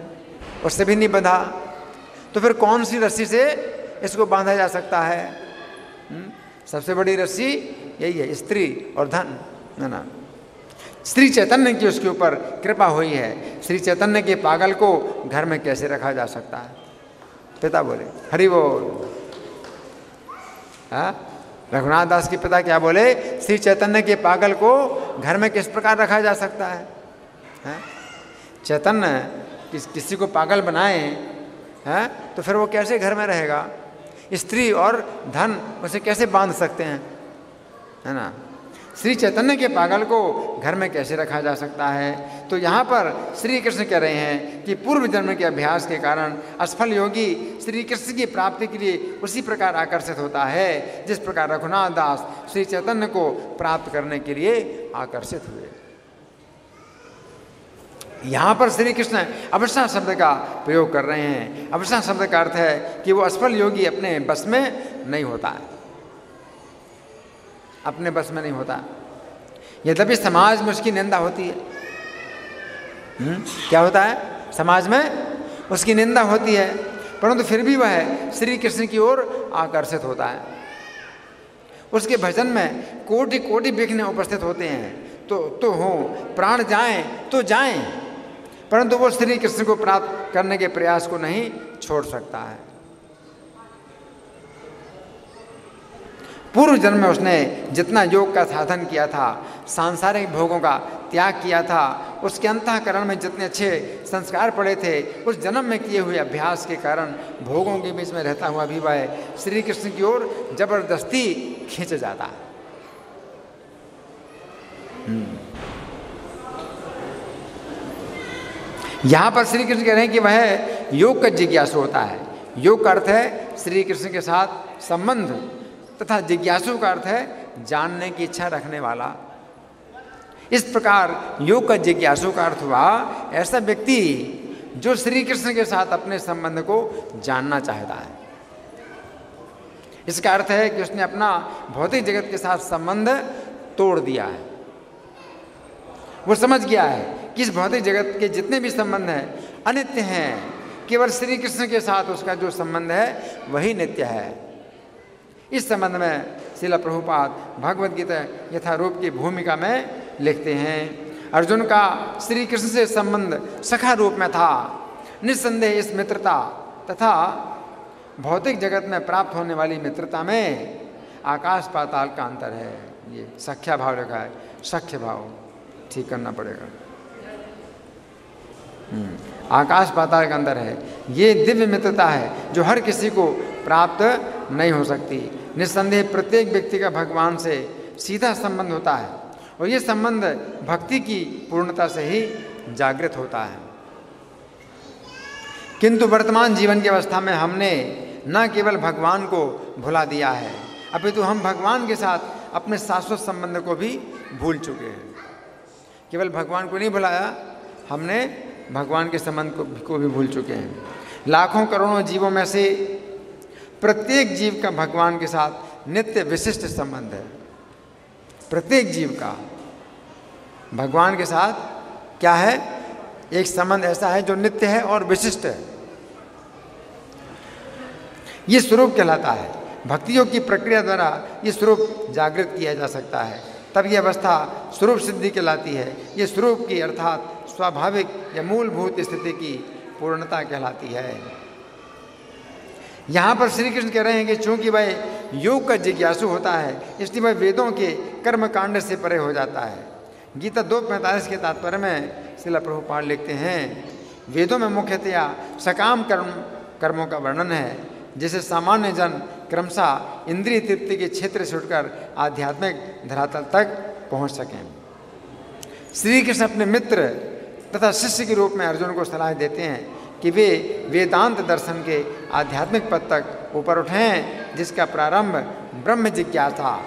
उससे भी नहीं बंधा। तो फिर कौन सी रस्सी से इसको बांधा जा सकता है? सबसे बड़ी रस्सी यही है, स्त्री और धन, है ना। श्री चैतन्य की उसके ऊपर कृपा हुई है। श्री चैतन्य के पागल को घर में कैसे रखा जा सकता है? पिता बोले, हरि बोल। रघुनाथ दास के पिता क्या बोले? श्री चैतन्य के पागल को घर में किस प्रकार रखा जा सकता है? चैतन्य किसी को पागल बनाए हैं तो फिर वो कैसे घर में रहेगा? स्त्री और धन उसे कैसे बांध सकते हैं, है ना। श्री चैतन्य के पागल को घर में कैसे रखा जा सकता है? तो यहाँ पर श्री कृष्ण कह रहे हैं कि पूर्व जन्म के अभ्यास के कारण असफल योगी श्री कृष्ण की प्राप्ति के लिए उसी प्रकार आकर्षित होता है जिस प्रकार रघुनाथ दास श्री चैतन्य को प्राप्त करने के लिए आकर्षित हुए। यहाँ पर श्री कृष्ण अवश्य शब्द का प्रयोग कर रहे हैं। अवश्य शब्द का अर्थ है कि वो असफल योगी अपने बस में नहीं होता है, अपने बस में नहीं होता। यद्यपि समाज में उसकी निंदा होती है। क्या होता है? समाज में उसकी निंदा होती है, परंतु फिर भी वह श्री कृष्ण की ओर आकर्षित होता है। उसके भजन में कोटि कोटि विघ्न उपस्थित होते हैं तो हो, प्राण जाएं तो जाएं, परंतु वो श्री कृष्ण को प्राप्त करने के प्रयास को नहीं छोड़ सकता है। पूर्व जन्म में उसने जितना योग का साधन किया था, सांसारिक भोगों का त्याग किया था, उसके अंतःकरण में जितने अच्छे संस्कार पड़े थे, उस जन्म में किए हुए अभ्यास के कारण भोगों के बीच में रहता हुआ भी वह श्री कृष्ण की ओर जबरदस्ती खींच जाता है। यहाँ पर श्री कृष्ण कह रहे हैं कि वह योग का जिज्ञासु होता है। योग का अर्थ है श्री कृष्ण के साथ संबंध, तथा जिज्ञासु का अर्थ है जानने की इच्छा रखने वाला। इस प्रकार योग का जिज्ञासु का अर्थ हुआ ऐसा व्यक्ति जो श्री कृष्ण के साथ अपने संबंध को जानना चाहता है। इसका अर्थ है कि उसने अपना भौतिक जगत के साथ संबंध तोड़ दिया है। वो समझ गया है कि इस भौतिक जगत के जितने भी संबंध हैं अनित्य हैं, केवल श्री कृष्ण के साथ उसका जो संबंध है वही नित्य है। इस संबंध में श्रील प्रभुपाद भगवद गीता यथारूप की भूमिका में लिखते हैं, अर्जुन का श्री कृष्ण से संबंध सखा रूप में था। निस्संदेह इस मित्रता तथा भौतिक जगत में प्राप्त होने वाली मित्रता में आकाश पाताल का अंतर है। ये सख्या भाव लिखा है, सख्य भाव ठीक करना पड़ेगा। आकाश पाताल का अंतर है। ये दिव्य मित्रता है जो हर किसी को प्राप्त नहीं हो सकती। निस्संदेह प्रत्येक व्यक्ति का भगवान से सीधा संबंध होता है और ये संबंध भक्ति की पूर्णता से ही जागृत होता है। किंतु वर्तमान जीवन की अवस्था में हमने न केवल भगवान को भुला दिया है, अपितु हम भगवान के साथ अपने शाश्वत संबंध को भी भूल चुके हैं। केवल भगवान को नहीं भुलाया, हमने भगवान के संबंध को भी भूल चुके हैं। लाखों करोड़ों जीवों में से प्रत्येक जीव का भगवान के साथ नित्य विशिष्ट संबंध है। प्रत्येक जीव का भगवान के साथ क्या है? एक संबंध ऐसा है जो नित्य है और विशिष्ट है। ये स्वरूप कहलाता है। भक्ति योग की प्रक्रिया द्वारा ये स्वरूप जागृत किया जा सकता है, तब यह अवस्था स्वरूप सिद्धि कहलाती है। ये स्वरूप की अर्थात स्वाभाविक या मूलभूत स्थिति की पूर्णता कहलाती है। यहाँ पर श्री कृष्ण कह रहे हैं कि चूंकि वह योग का जिज्ञासु होता है, इसलिए वह वेदों के कर्म कांड से परे हो जाता है। गीता 2:45 के तात्पर्य में श्रील प्रभुपाद लिखते हैं, वेदों में मुख्यतया सकाम कर्मों का वर्णन है, जिसे सामान्य जन क्रमशः इंद्रिय तृप्ति के क्षेत्र से उठकर आध्यात्मिक धरातल तक पहुँच सकें। श्री कृष्ण अपने मित्र तथा शिष्य के रूप में अर्जुन को सलाह देते हैं कि वे वेदांत दर्शन के आध्यात्मिक पद तक ऊपर उठें, जिसका प्रारंभ ब्रह्म जिज्ञासा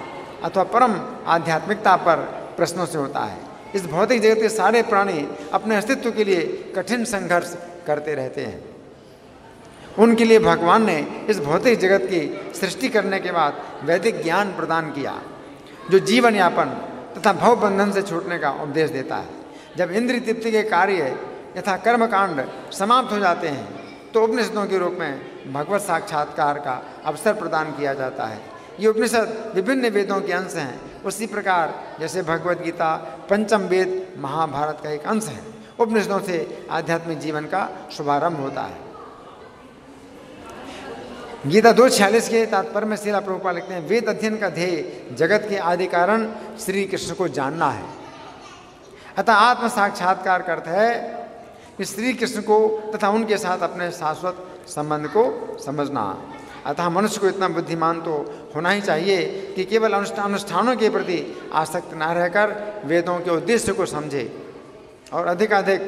अथवा परम आध्यात्मिकता पर प्रश्नों से होता है। इस भौतिक जगत के सारे प्राणी अपने अस्तित्व के लिए कठिन संघर्ष करते रहते हैं। उनके लिए भगवान ने इस भौतिक जगत की सृष्टि करने के बाद वैदिक ज्ञान प्रदान किया, जो जीवन यापन तथा भव बंधन से छूटने का उपदेश देता है। जब इंद्रिय तृप्ति के कार्य यथा कर्मकांड समाप्त हो जाते हैं तो उपनिषदों के रूप में भगवत साक्षात्कार का अवसर प्रदान किया जाता है। ये उपनिषद विभिन्न वेदों के अंश हैं, उसी प्रकार जैसे भगवत गीता पंचम वेद महाभारत का एक अंश है। उपनिषदों से आध्यात्मिक जीवन का शुभारंभ होता है। गीता 2:46 के तात्पर्य में श्रील प्रभुपाद लिखते हैं, वेद अध्ययन का ध्येय जगत के आदि कारण श्री कृष्ण को जानना है। अतः आत्म साक्षात्कार का अर्थ है कि श्री कृष्ण को तथा उनके साथ अपने शाश्वत संबंध को समझना। अतः मनुष्य को इतना बुद्धिमान तो होना ही चाहिए कि केवल अनुष्ठानों के प्रति आसक्त न रहकर वेदों के उद्देश्य को समझे और अधिकाधिक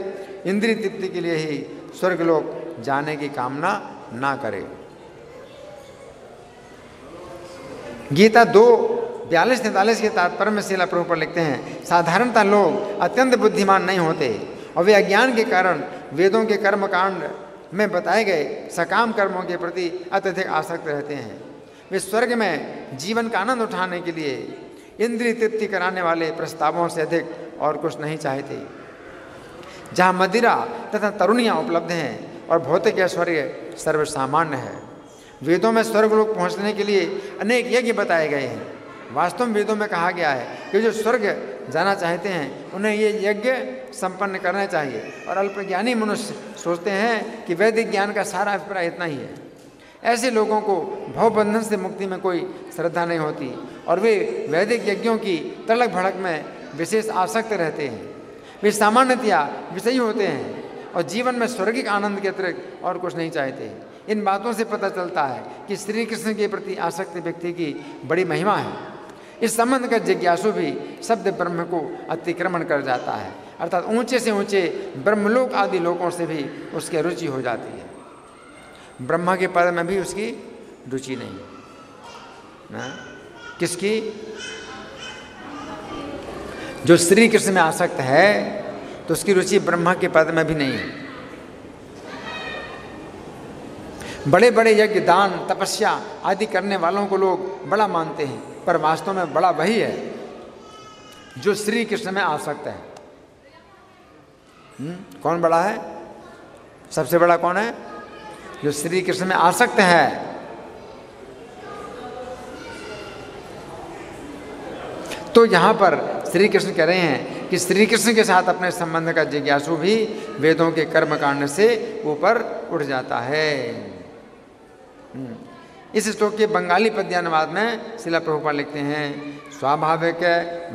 इंद्रिय तृप्ति के लिए ही स्वर्गलोक जाने की कामना ना करे। गीता 2:42-43 के तात्पर्य में श्रील प्रभुपाद लिखते हैं, साधारणतः लोग अत्यंत बुद्धिमान नहीं होते और वे अज्ञान के कारण वेदों के कर्मकांड में बताए गए सकाम कर्मों के प्रति अत्यधिक आसक्त रहते हैं। वे स्वर्ग में जीवन का आनंद उठाने के लिए इंद्रिय तृप्ति कराने वाले प्रस्तावों से अधिक और कुछ नहीं चाहते। जहाँ मदिरा तथा तरुणियाँ उपलब्ध हैं और भौतिक ऐश्वर्य सर्वसामान्य है। वेदों में स्वर्गलोक पहुँचने के लिए अनेक यज्ञ बताए गए हैं। वास्तव में वेदों में कहा गया है कि जो स्वर्ग जाना चाहते हैं उन्हें ये यज्ञ संपन्न करना चाहिए, और अल्पज्ञानी मनुष्य सोचते हैं कि वैदिक ज्ञान का सारा अभिप्राय इतना ही है। ऐसे लोगों को भवबंधन से मुक्ति में कोई श्रद्धा नहीं होती और वे वैदिक यज्ञों की तड़क भड़क में विशेष आसक्त रहते हैं। वे सामान्यतया विषयी होते हैं और जीवन में स्वर्गिक आनंद के अतिरिक्त और कुछ नहीं चाहते। इन बातों से पता चलता है कि श्री कृष्ण के प्रति आसक्त व्यक्ति की बड़ी महिमा है। इस संबंध का जिज्ञासु भी शब्द ब्रह्म को अतिक्रमण कर जाता है, अर्थात ऊंचे से ऊंचे ब्रह्मलोक आदि लोकों से भी उसकी रुचि हो जाती है। ब्रह्मा के पद में भी उसकी रुचि नहीं ना? किसकी? जो श्री कृष्ण में आसक्त है तो उसकी रुचि ब्रह्मा के पद में भी नहीं है। बड़े बड़े यज्ञ दान तपस्या आदि करने वालों को लोग बड़ा मानते हैं, पर वास्तव में बड़ा वही है जो श्री कृष्ण में आसक्त है। कौन बड़ा है? सबसे बड़ा कौन है? जो श्री कृष्ण में आसक्त है। तो यहाँ पर श्री कृष्ण कह रहे हैं कि श्री कृष्ण के साथ अपने संबंध का जिज्ञासु भी वेदों के कर्मकांड से ऊपर उठ जाता है। इस श्लोक के बंगाली पद्यानुवाद में श्रील प्रभुपाद लिखते हैं, स्वाभाविक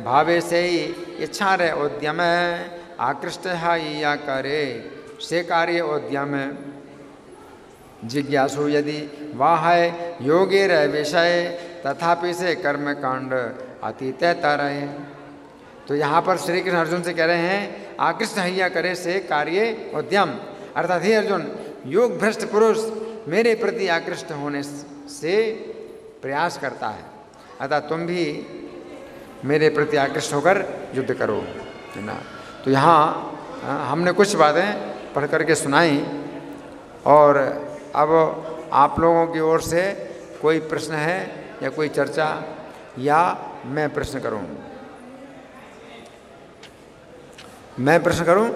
भावे से ही इच्छा रे उद्यम आकृष्ट है या करे से कार्य उद्यम जिज्ञासु यदि वाह योगे रे विषय तथापि से कर्म कांड अतीत तरह। तो यहाँ पर श्री कृष्ण अर्जुन से कह रहे हैं, आकृष्ट हैया करे से कार्य उद्यम, अर्थात हे अर्जुन, योग भ्रष्ट पुरुष मेरे प्रति आकृष्ट होने से प्रयास करता है, अतः तुम भी मेरे प्रति आकृष्ट होकर युद्ध करो, है ना। तो यहाँ हमने कुछ बातें पढ़ करके सुनाई और अब आप लोगों की ओर से कोई प्रश्न है या कोई चर्चा, या मैं प्रश्न करूं? मैं प्रश्न करूं?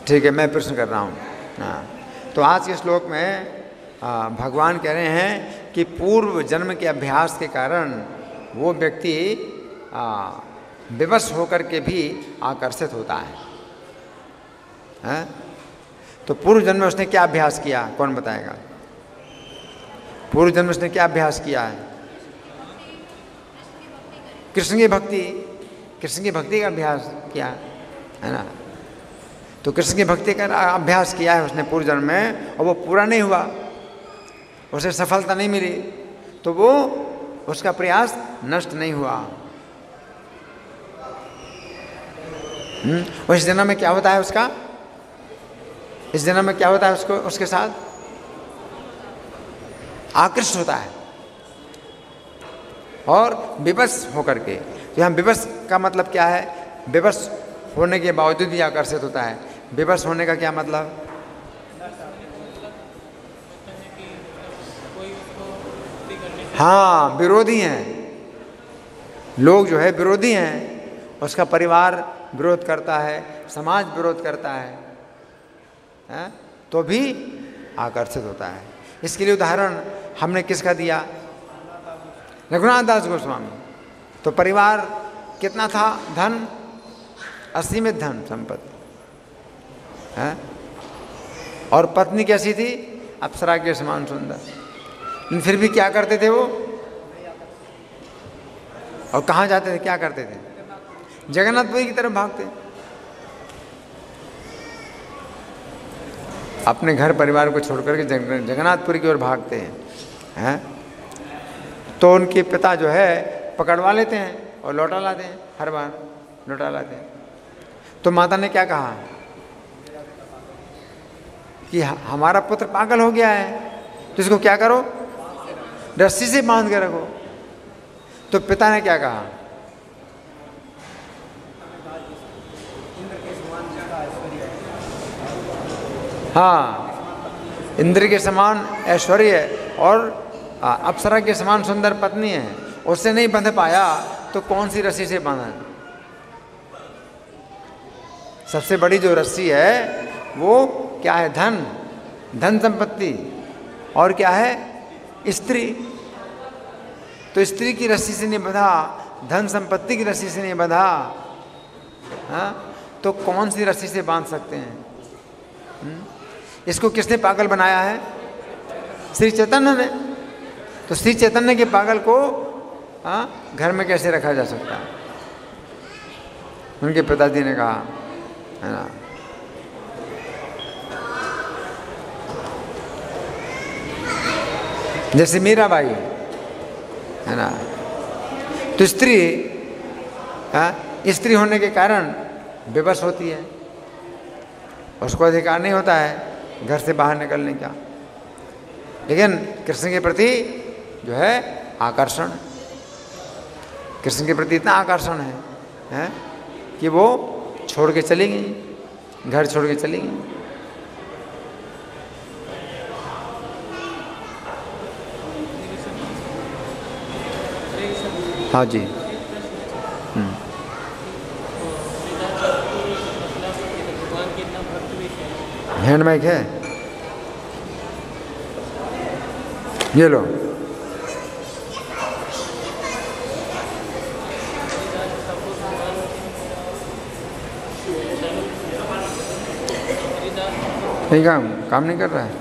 ठीक है, मैं प्रश्न कर रहा हूं। हाँ, तो आज के श्लोक में भगवान कह रहे हैं कि पूर्व जन्म के अभ्यास के कारण वो व्यक्ति विवश होकर के भी आकर्षित होता है। तो पूर्व जन्म में उसने क्या अभ्यास किया, कौन बताएगा? पूर्व जन्म में उसने क्या अभ्यास किया है? कृष्ण की भक्ति का अभ्यास किया है ना। तो कृष्ण की भक्ति का अभ्यास किया है उसने पूर्व जन्म में, और वो पूरा नहीं हुआ, उसे सफलता नहीं मिली, तो वो उसका प्रयास नष्ट नहीं हुआ। इस जन्म में क्या होता है उसका? इस जन्म में क्या होता है उसको, उसके साथ आकृष्ट होता है और विवश होकर के। तो यहाँ विवश का मतलब क्या है? विवश होने के बावजूद भी आकर्षित होता है। विवश होने का क्या मतलब? हाँ, विरोधी हैं लोग, जो है विरोधी हैं। उसका परिवार विरोध करता है, समाज विरोध करता है, तो भी आकर्षित होता है। इसके लिए उदाहरण हमने किसका दिया? रघुनाथ दास गोस्वामी। तो परिवार कितना था? धन, असीमित धन संपत्ति है, और पत्नी कैसी थी? अप्सरा के समान सुंदर। लेकिन फिर भी क्या करते थे वो? और कहाँ जाते थे, क्या करते थे? जगन्नाथपुरी की तरफ भागते। अपने घर परिवार को छोड़कर के जगन्नाथपुरी की ओर भागते हैं। तो उनके पिता जो है पकड़वा लेते हैं और लौटा लाते हैं, हर बार लौटा लाते हैं। तो माता ने क्या कहा कि हमारा पुत्र पागल हो गया है, तो इसको क्या करो? रस्सी से बांध के रखो। तो पिता ने क्या कहा? हाँ, इंद्र के समान ऐश्वर्य और अप्सरा के समान सुंदर पत्नी है, उससे नहीं बंध पाया तो कौन सी रस्सी से बांधा? सबसे बड़ी जो रस्सी है वो क्या है? धन, धन संपत्ति, और क्या है? स्त्री। तो स्त्री की रस्सी से नहीं बंधा, धन संपत्ति की रस्सी से नहीं बंधा, तो कौन सी रस्सी से बांध सकते हैं? इसको किसने पागल बनाया है? श्री चैतन्य ने। तो श्री चैतन्य के पागल को घर में कैसे रखा जा सकता है? उनके पिताजी ने कहा, है ना। जैसे मीराबाई है ना, तो स्त्री होने के कारण विवश होती है, उसको अधिकार नहीं होता है घर से बाहर निकलने का। लेकिन कृष्ण के प्रति जो है आकर्षण, कृष्ण के प्रति इतना आकर्षण है कि वो छोड़ के चली गई, घर छोड़ के चली गई। हाँ जी। हैंड माइक है, ये लो। नहीं, काम नहीं कर रहा है,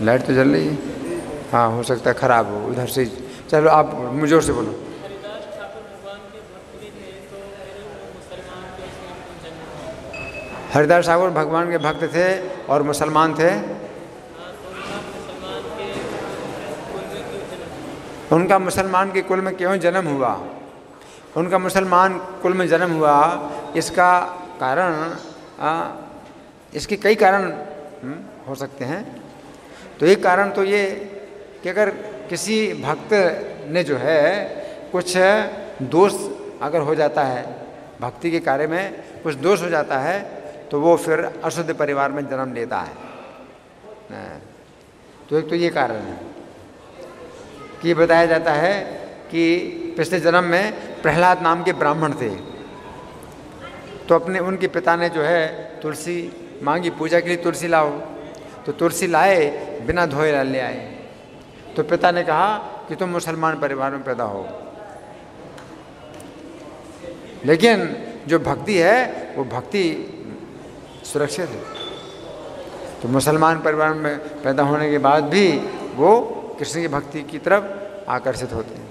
लाइट तो जल रही है। हाँ, हो सकता है ख़राब हो, उधर से। चलो आप जोर से बोलो। हरिदास ठाकुर भगवान के भक्त थे और मुसलमान थे। उनका मुसलमान के कुल में क्यों जन्म हुआ? उनका मुसलमान कुल में जन्म हुआ, इसका कारण इसके कई कारण हो सकते हैं। तो एक कारण तो ये कि अगर किसी भक्त ने जो है कुछ दोष अगर हो जाता है, भक्ति के कार्य में कुछ दोष हो जाता है, तो वो फिर अशुद्ध परिवार में जन्म लेता है। तो एक तो ये कारण है कि बताया जाता है कि पिछले जन्म में प्रहलाद नाम के ब्राह्मण थे, तो अपने उनके पिता ने जो है तुलसी मांगी, पूजा के लिए तुलसी लाओ, तो तुलसी लाए, बिना धोए ले आए। तो पिता ने कहा कि तुम मुसलमान परिवार में पैदा हो, लेकिन जो भक्ति है वो भक्ति सुरक्षित है। तो मुसलमान परिवार में पैदा होने के बाद भी वो कृष्ण की भक्ति की तरफ आकर्षित होते हैं।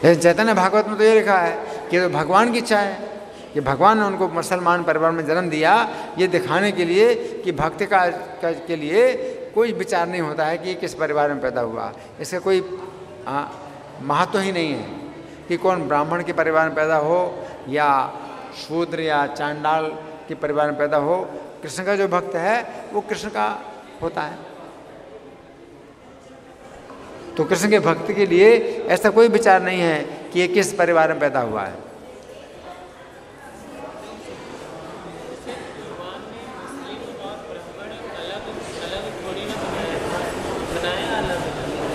लेकिन चैतन्य भागवत में तो ये लिखा है कि तो भगवान की इच्छा है कि भगवान ने उनको मुसलमान परिवार में जन्म दिया, ये दिखाने के लिए कि भक्ति के लिए कोई विचार नहीं होता है कि किस परिवार में पैदा हुआ। इसका कोई महत्व ही नहीं है कि कौन ब्राह्मण के परिवार में पैदा हो या शूद्र या चांडाल के परिवार में पैदा हो। कृष्ण का जो भक्त है वो कृष्ण का होता है। तो कृष्ण के भक्त के लिए ऐसा कोई विचार नहीं है कि ये किस परिवार में पैदा हुआ है।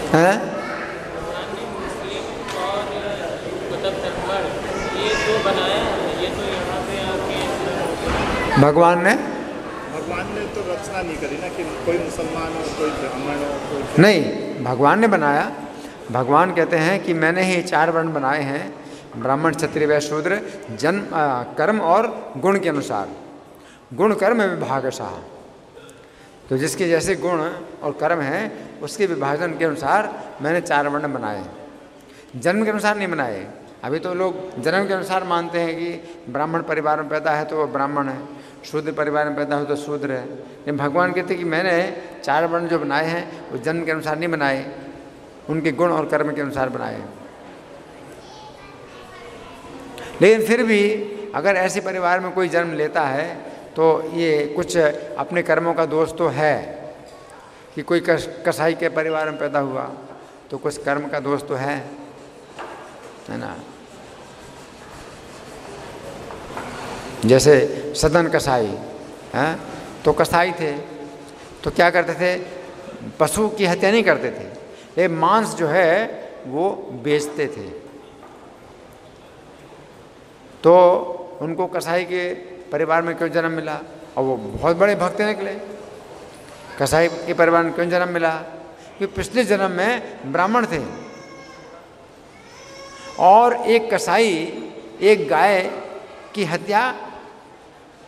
हैं? भगवान ने तो रचना नहीं करी ना कि कोई मुसलमान हो, कोई ब्राह्मण हो, कोई नहीं, भगवान ने बनाया। भगवान कहते हैं कि मैंने ही 4 वर्ण बनाए हैं, ब्राह्मण क्षत्रिय वैश्य शूद्र, जन्म कर्म और गुण के अनुसार। गुण कर्म विभागशः, तो जिसके जैसे गुण और कर्म हैं उसके विभाजन के अनुसार मैंने 4 वर्ण बनाए। जन्म के अनुसार नहीं बनाए। अभी तो लोग जन्म के अनुसार मानते हैं कि ब्राह्मण परिवार में पैदा है तो वो ब्राह्मण है, शूद्र परिवार में पैदा हो तो शूद्र है। लेकिन भगवान कहते हैं कि मैंने 4 वर्ण जो बनाए हैं वो जन्म के अनुसार नहीं बनाए, उनके गुण और कर्म के अनुसार बनाए। लेकिन फिर भी अगर ऐसे परिवार में कोई जन्म लेता है तो ये कुछ अपने कर्मों का दोष तो है कि कोई कसाई के परिवार में पैदा हुआ तो कुछ कर्म का दोष तो है ना। जैसे सदन कसाई हैं, तो कसाई थे तो क्या करते थे, पशु की हत्या नहीं करते थे, ये मांस जो है वो बेचते थे। तो उनको कसाई के परिवार में क्यों जन्म मिला, और वो बहुत बड़े भक्त निकले। कसाई के परिवार में क्यों जन्म मिला, कि पिछले जन्म में ब्राह्मण थे और एक कसाई एक गाय की हत्या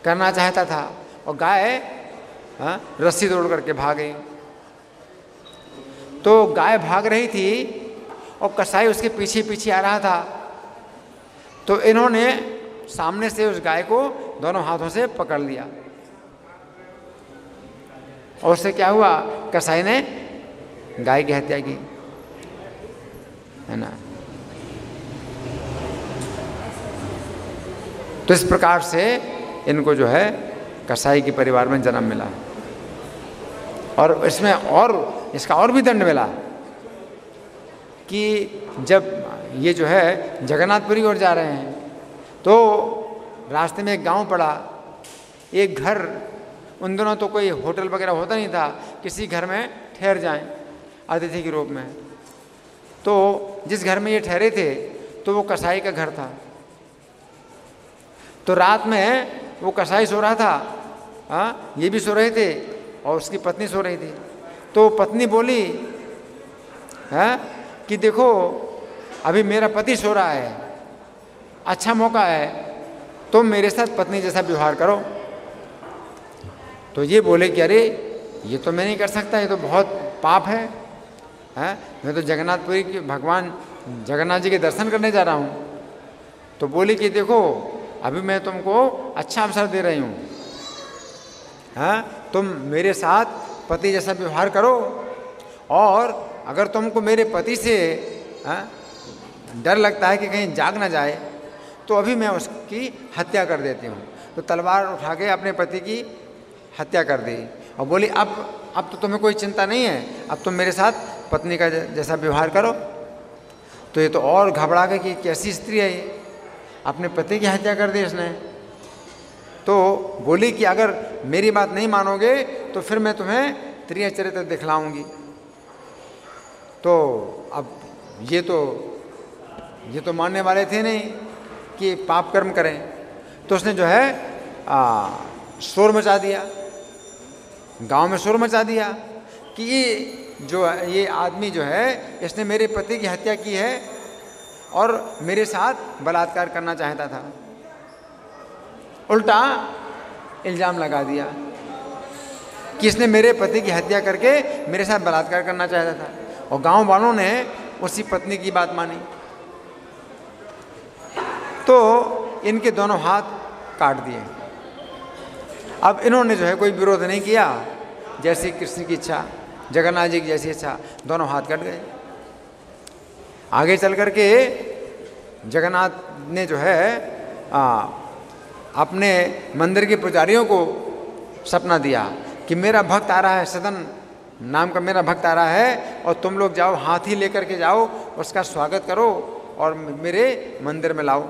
करना चाहता था और गाय रस्सी तोड़ करके भाग गई। तो गाय भाग रही थी और कसाई उसके पीछे पीछे आ रहा था, तो इन्होंने सामने से उस गाय को दोनों हाथों से पकड़ लिया और उससे क्या हुआ, कसाई ने गाय की हत्या की, है ना। तो इस प्रकार से इनको जो है कसाई के परिवार में जन्म मिला और इसमें और इसका और भी दंड मिला कि जब ये जो है जगन्नाथपुरी ओर जा रहे हैं तो रास्ते में एक गांव पड़ा, एक घर, उन दिनों तो कोई होटल वगैरह होता नहीं था, किसी घर में ठहर जाएं अतिथि के रूप में। तो जिस घर में ये ठहरे थे तो वो कसाई का घर था। तो रात में वो कसाई सो रहा था, ये भी सो रहे थे और उसकी पत्नी सो रही थी। तो पत्नी बोली कि देखो अभी मेरा पति सो रहा है, अच्छा मौका है, तुम मेरे साथ पत्नी जैसा व्यवहार करो। तो ये बोले कि अरे ये तो मैं नहीं कर सकता, ये तो बहुत पाप है, मैं तो जगन्नाथपुरी के भगवान जगन्नाथ जी के दर्शन करने जा रहा हूँ। तो बोली कि देखो अभी मैं तुमको अच्छा अवसर दे रही हूँ, तुम मेरे साथ पति जैसा व्यवहार करो, और अगर तुमको मेरे पति से डर लगता है कि कहीं जाग ना जाए तो अभी मैं उसकी हत्या कर देती हूँ। तो तलवार उठा के अपने पति की हत्या कर दी और बोली अब तो तुम्हें कोई चिंता नहीं है, अब तुम मेरे साथ पत्नी का जैसा व्यवहार करो। तो ये तो और घबरा गए कि कैसी स्त्री है ये, अपने पति की हत्या कर दी इसने। तो बोली कि अगर मेरी बात नहीं मानोगे तो फिर मैं तुम्हें त्रिय चरित्र दिखलाऊंगी। तो अब ये तो मानने वाले थे नहीं कि पाप कर्म करें, तो उसने जो है शोर मचा दिया, गांव में शोर मचा दिया कि ये आदमी जो है इसने मेरे पति की हत्या की है और मेरे साथ बलात्कार करना चाहता था। उल्टा इल्ज़ाम लगा दिया कि इसने मेरे पति की हत्या करके मेरे साथ बलात्कार करना चाहता था, और गांव वालों ने उसी पत्नी की बात मानी। तो इनके दोनों हाथ काट दिए। अब इन्होंने जो है कोई विरोध नहीं किया, जैसी कृष्ण की इच्छा, जगन्नाथ जी की जैसी इच्छा, दोनों हाथ कट गए। आगे चल करके जगन्नाथ ने जो है अपने मंदिर के पुजारियों को सपना दिया कि मेरा भक्त आ रहा है, सदन नाम का मेरा भक्त आ रहा है, और तुम लोग जाओ हाथी लेकर के जाओ, उसका स्वागत करो और मेरे मंदिर में लाओ।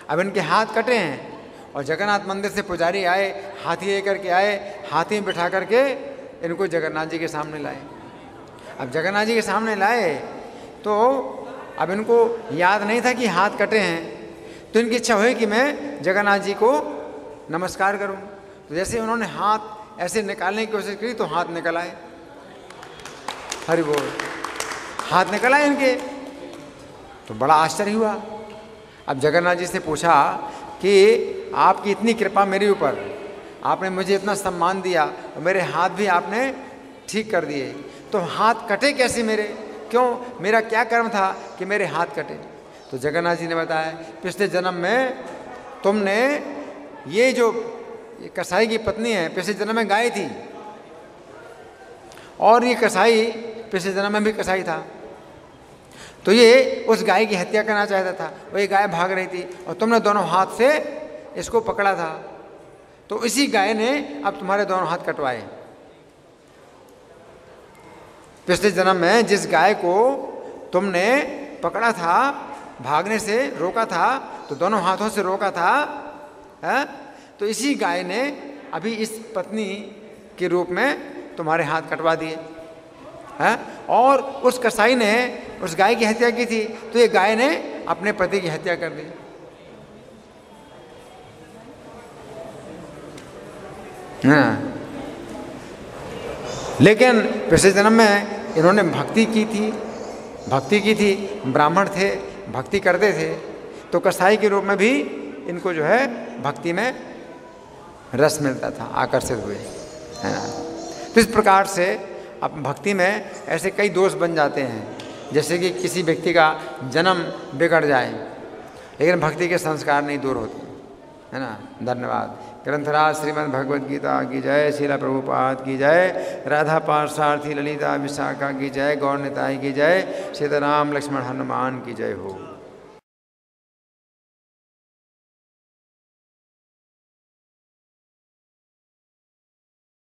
अब इनके हाथ कटे हैं और जगन्नाथ मंदिर से पुजारी आए, हाथी लेकर के आए, हाथी में बिठा करके इनको जगन्नाथ जी के सामने लाए। अब जगन्नाथ जी के सामने लाए तो अब इनको याद नहीं था कि हाथ कटे हैं, तो इनकी इच्छा हुई कि मैं जगन्नाथ जी को नमस्कार करूं। तो जैसे उन्होंने हाथ ऐसे निकालने की कोशिश की तो हाथ निकल आए। हरि बोल, हाथ निकल आए इनके। तो बड़ा आश्चर्य हुआ। अब जगन्नाथ जी से पूछा कि आपकी इतनी कृपा मेरे ऊपर, आपने मुझे इतना सम्मान दिया और मेरे हाथ भी आपने ठीक कर दिए, तो हाथ कटे कैसे मेरे? क्यों, मेरा क्या कर्म था कि मेरे हाथ कटे? तो जगन्नाथ जी ने बताया, पिछले जन्म में तुमने ये जो कसाई की पत्नी है, पिछले जन्म में गाय थी, और ये कसाई पिछले जन्म में भी कसाई था। तो ये उस गाय की हत्या करना चाहता था। वही गाय भाग रही थी और तुमने दोनों हाथ से इसको पकड़ा था, तो इसी गाय ने अब तुम्हारे दोनों हाथ कटवाए। पिछले जन्म में जिस गाय को तुमने पकड़ा था, भागने से रोका था, तो दोनों हाथों से रोका था, है? तो इसी गाय ने अभी इस पत्नी के रूप में तुम्हारे हाथ कटवा दिए हैं। और उस कसाई ने उस गाय की हत्या की थी, तो ये गाय ने अपने पति की हत्या कर दी। हाँ, लेकिन पिछले जन्म में इन्होंने भक्ति की थी, ब्राह्मण थे, भक्ति करते थे, तो कसाई के रूप में भी इनको जो है भक्ति में रस मिलता था, आकर्षित हुए, है ना। तो इस प्रकार से अब भक्ति में ऐसे कई दोष बन जाते हैं, जैसे कि किसी व्यक्ति का जन्म बिगड़ जाए लेकिन भक्ति के संस्कार नहीं दूर होते, है ना। धन्यवाद। ग्रंथराज श्रीमद् भगवद गीता की जय, श्रील प्रभुपाद की जय, राधा पार्षार्थी ललिता विशाखा की जय, गौर निताई की जय, सीताराम लक्ष्मण हनुमान की जय हो।